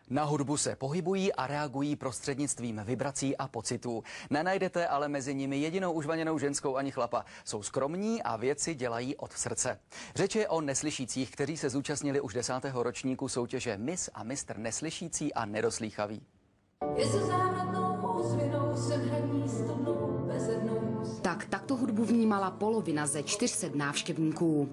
Na hudbu se pohybují a reagují prostřednictvím vibrací a pocitů. Nenajdete ale mezi nimi jedinou užvaněnou ženskou ani chlapa. Jsou skromní a věci dělají od srdce. Řeč je o neslyšících, kteří se zúčastnili už 10. ročníku soutěže Miss a mistr neslyšící a nedoslýchavý. Takto hudbu vnímala polovina ze 400 návštěvníků.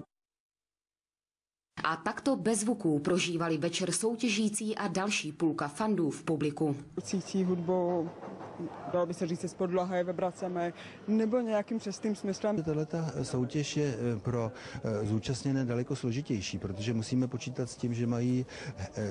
A takto bez zvuků prožívali večer soutěžící a další půlka fandů v publiku. Cítí hudbou, dalo by se říct, s podlahy, vibracemi nebo nějakým přesným smyslem. Tato soutěž je pro zúčastněné daleko složitější, protože musíme počítat s tím, že mají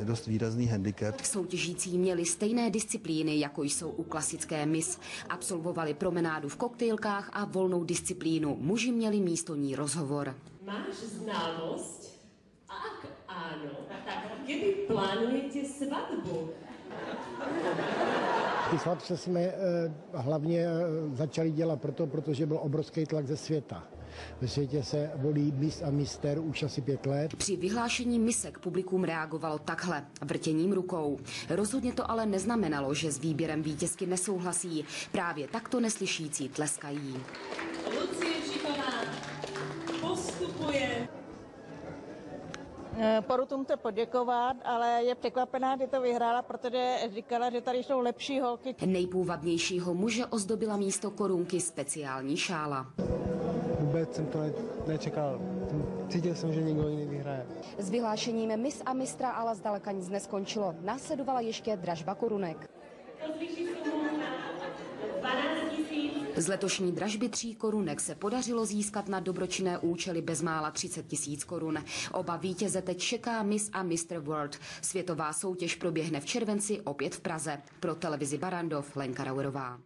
dost výrazný handicap. Soutěžící měli stejné disciplíny, jako jsou u klasické Miss. Absolvovali promenádu v koktejlkách a volnou disciplínu. Muži měli místo ní rozhovor. Máš znalost? Ak áno, tak kedy plánujete svatbu? Ty svatby jsme hlavně začali dělat protože byl obrovský tlak ze světa. Ve světě se volí Miss a mistr už asi 5 let. Při vyhlášení misek publikum reagovalo takhle, vrtěním rukou. Rozhodně to ale neznamenalo, že s výběrem vítězky nesouhlasí. Právě takto neslyšící tleskají. Lucie Šiková postupuje. Porotům to poděkovat, ale je překvapená, že to vyhrála, protože říkala, že tady jsou lepší holky. Nejpůvabnějšího muže ozdobila místo korunky speciální šála. Vůbec jsem to nečekal. Cítil jsem, že někdo jiný vyhraje. S vyhlášením Miss a mistra ale zdaleka nic neskončilo. Následovala ještě dražba korunek. Z letošní dražby 3 korunek se podařilo získat na dobročinné účely bezmála 30 000 korun. Oba vítěze teď čeká Miss a Mr. World. Světová soutěž proběhne v červenci opět v Praze. Pro televizi Barrandov Lenka Rauerová.